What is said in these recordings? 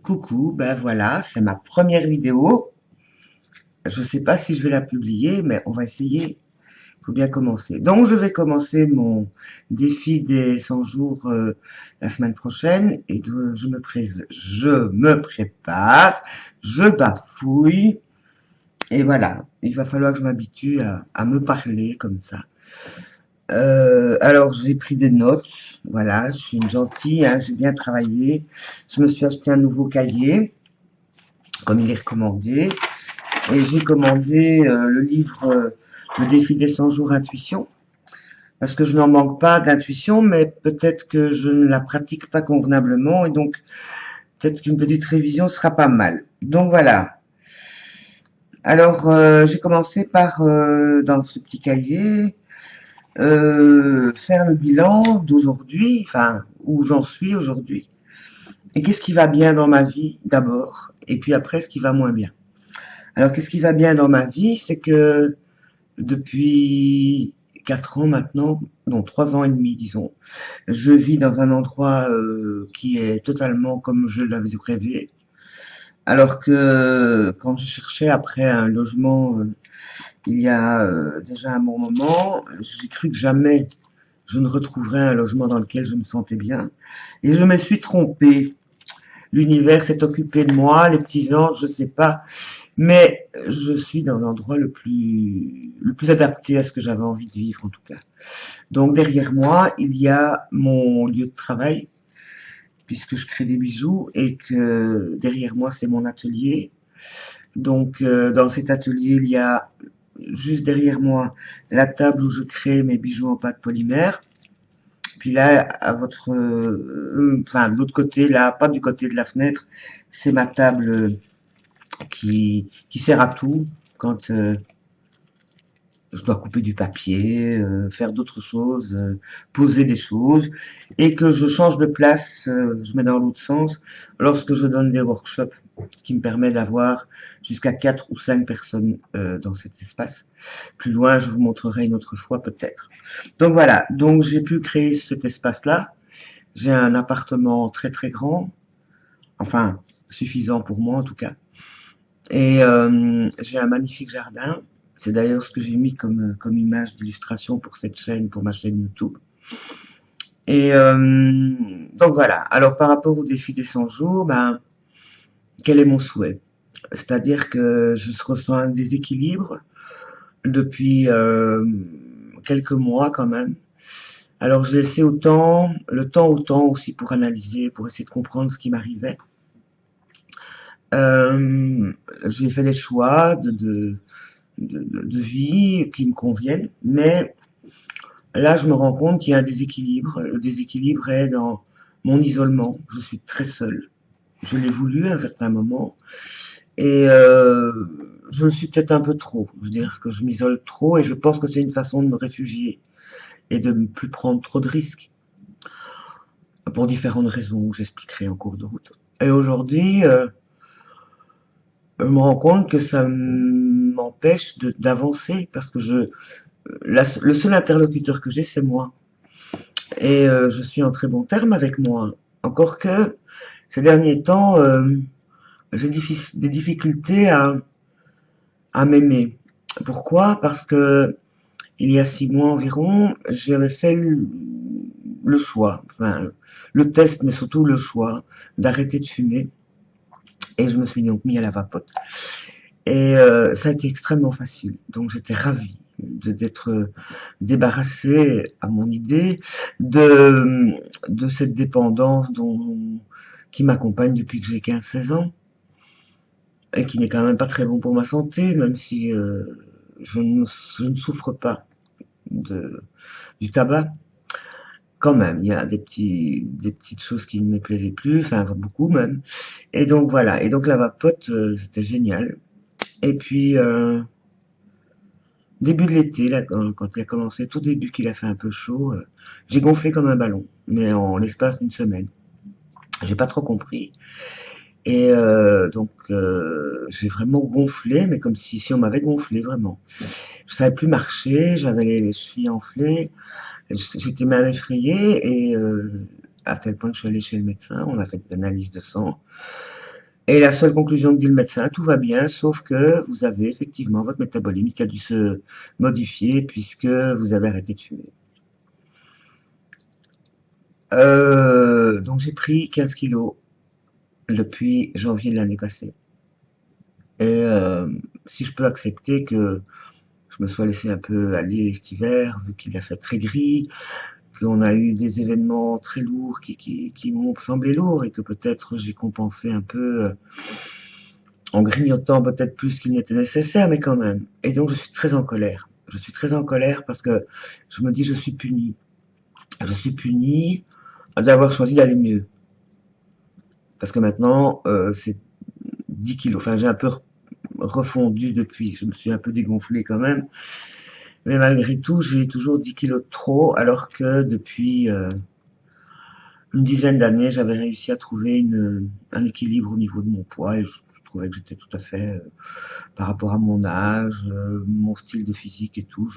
Coucou, ben voilà, c'est ma première vidéo. Je sais pas si je vais la publier, mais on va essayer. Il faut bien commencer. Donc, je vais commencer mon défi des 100 jours la semaine prochaine. Et je me prépare, je bafouille. Et voilà, il va falloir que je m'habitue à me parler comme ça. Alors, j'ai pris des notes. Voilà, je suis une gentille, hein, j'ai bien travaillé. Je me suis acheté un nouveau cahier, comme il est recommandé. Et j'ai commandé le livre Le défi des 100 jours intuition, parce que je n'en manque pas d'intuition, mais peut-être que je ne la pratique pas convenablement, et donc peut-être qu'une petite révision sera pas mal. Donc voilà. Alors, j'ai commencé par, dans ce petit cahier, faire le bilan d'aujourd'hui, enfin, où j'en suis aujourd'hui, et qu'est-ce qui va bien dans ma vie d'abord, et puis après, ce qui va moins bien. Alors, qu'est-ce qui va bien dans ma vie, c'est que depuis 4 ans maintenant, non 3 ans et demi disons, je vis dans un endroit qui est totalement comme je l'avais rêvé. Alors que quand je cherchais après un logement il y a déjà un bon moment, j'ai cru que jamais je ne retrouverais un logement dans lequel je me sentais bien. Et je me suis trompée. L'univers s'est occupé de moi, les petits anges, je sais pas. Mais je suis dans l'endroit le plus adapté à ce que j'avais envie de vivre, en tout cas. Donc, derrière moi, il y a mon lieu de travail, puisque je crée des bijoux, et que derrière moi, c'est mon atelier. Donc, dans cet atelier, il y a juste derrière moi la table où je crée mes bijoux en pâte polymère. Puis là, enfin, de l'autre côté, là, pas du côté de la fenêtre, c'est ma table qui sert à tout quand je dois couper du papier, faire d'autres choses, poser des choses, et que je change de place, je mets dans l'autre sens, lorsque je donne des workshops qui me permettent d'avoir jusqu'à 4 ou 5 personnes dans cet espace. Plus loin, je vous montrerai une autre fois peut-être. Donc voilà, donc j'ai pu créer cet espace-là. J'ai un appartement très très grand, enfin suffisant pour moi en tout cas. Et j'ai un magnifique jardin. C'est d'ailleurs ce que j'ai mis comme image d'illustration pour cette chaîne, pour ma chaîne YouTube. Et donc voilà. Alors par rapport au défi des 100 jours, ben, quel est mon souhait? C'est-à-dire que je ressens un déséquilibre depuis quelques mois quand même. Alors j'ai laissé le temps au temps aussi pour analyser, pour essayer de comprendre ce qui m'arrivait. J'ai fait des choix de vie qui me conviennent, mais là je me rends compte qu'il y a un déséquilibre. Le déséquilibre est dans mon isolement. Je suis très seule. Je l'ai voulu à un certain moment et je le suis peut-être un peu trop. Je veux dire que je m'isole trop et je pense que c'est une façon de me réfugier et de ne plus prendre trop de risques pour différentes raisons que j'expliquerai en cours de route. Et aujourd'hui, je me rends compte que ça m'empêche d'avancer parce que le seul interlocuteur que j'ai, c'est moi. Et je suis en très bon terme avec moi. Encore que ces derniers temps, j'ai des difficultés à m'aimer. Pourquoi? Parce que il y a 6 mois environ, j'avais fait le choix, enfin le test, mais surtout le choix d'arrêter de fumer. Et je me suis donc mis à la vapote. Et ça a été extrêmement facile. Donc j'étais ravie d'être débarrassée à mon idée de cette dépendance qui m'accompagne depuis que j'ai 15-16 ans et qui n'est quand même pas très bon pour ma santé, même si je ne souffre pas de, du tabac. Quand même, il y a des petites choses qui ne me plaisaient plus, enfin beaucoup même. Et donc voilà, et donc la vapote, c'était génial. Et puis, début de l'été, là, quand il a commencé, tout début qu'il a fait un peu chaud, j'ai gonflé comme un ballon, mais en l'espace d'une semaine. J'ai pas trop compris. Et donc, j'ai vraiment gonflé, mais comme si on m'avait gonflé, vraiment. Je savais plus marcher, j'avais les chevilles enflées, j'étais même effrayée, et à tel point que je suis allée chez le médecin, on a fait des analyses de sang, Et la seule conclusion que dit le médecin, tout va bien, sauf que vous avez effectivement votre métabolisme qui a dû se modifier puisque vous avez arrêté de fumer. Donc j'ai pris 15 kilos depuis janvier de l'année passée. Et si je peux accepter que je me sois laissé un peu aller cet hiver, vu qu'il a fait très gris, qu'on a eu des événements très lourds qui m'ont semblé lourds et que peut-être j'ai compensé un peu en grignotant peut-être plus qu'il n'était nécessaire, mais quand même. Et donc je suis très en colère. Je suis très en colère parce que je me dis je suis puni. Je suis puni d'avoir choisi d'aller mieux. Parce que maintenant, c'est 10 kilos. Enfin, j'ai un peu refondu depuis. Je me suis un peu dégonflé quand même. Mais malgré tout, j'ai toujours 10 kilos de trop, alors que depuis une dizaine d'années, j'avais réussi à trouver un équilibre au niveau de mon poids et je trouvais que j'étais tout à fait, par rapport à mon âge, mon style de physique et tout,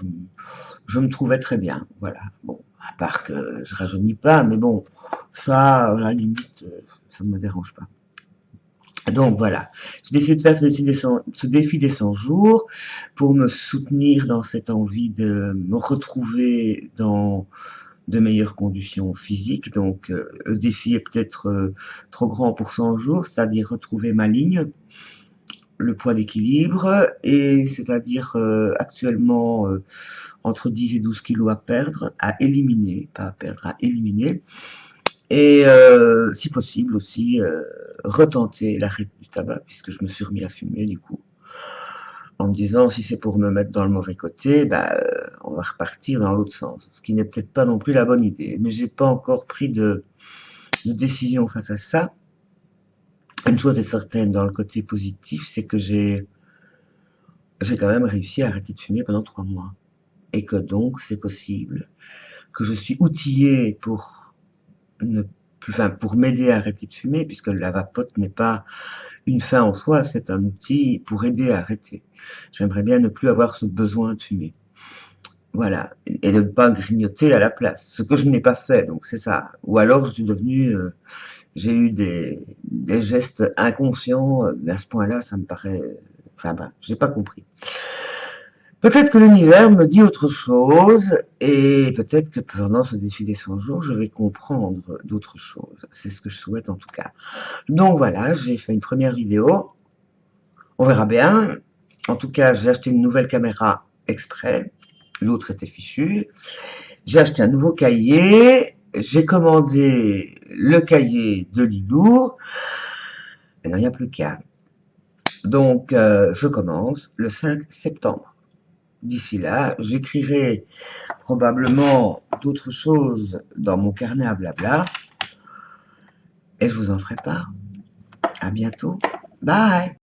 je me trouvais très bien. Voilà. Bon, à part que je rajeunis pas, mais bon, ça, à la limite, ça ne me dérange pas. Donc voilà, j'ai décidé de faire ce défi des 100 jours pour me soutenir dans cette envie de me retrouver dans de meilleures conditions physiques. Donc le défi est peut-être trop grand pour 100 jours, c'est-à-dire retrouver ma ligne, le poids d'équilibre, et c'est-à-dire actuellement entre 10 et 12 kilos à perdre, à éliminer, pas à perdre, à éliminer. Et si possible aussi, retenter l'arrêt du tabac, puisque je me suis remis à fumer du coup, en me disant si c'est pour me mettre dans le mauvais côté, bah, on va repartir dans l'autre sens, ce qui n'est peut-être pas non plus la bonne idée. Mais j'ai pas encore pris de décision face à ça. Une chose est certaine dans le côté positif, c'est que j'ai quand même réussi à arrêter de fumer pendant 3 mois. Et que donc c'est possible, que je suis outillé pour ne plus, enfin, pour m'aider à arrêter de fumer, puisque la vapote n'est pas une fin en soi, c'est un outil pour aider à arrêter. J'aimerais bien ne plus avoir ce besoin de fumer. Voilà. Et de ne pas grignoter à la place. Ce que je n'ai pas fait, donc c'est ça. Ou alors je suis devenu, j'ai eu des gestes inconscients, mais à ce point-là, ça me paraît, enfin, ben, j'ai pas compris. Peut-être que l'univers me dit autre chose, et peut-être que pendant ce défi des 100 jours, je vais comprendre d'autres choses. C'est ce que je souhaite en tout cas. Donc voilà, j'ai fait une première vidéo. On verra bien. En tout cas, j'ai acheté une nouvelle caméra exprès. L'autre était fichue. J'ai acheté un nouveau cahier. J'ai commandé le cahier de Lilou. Maintenant, il n'y a plus qu'à. Donc, je commence le 5 septembre. D'ici là, j'écrirai probablement d'autres choses dans mon carnet à blabla. Et je vous en ferai part. À bientôt. Bye!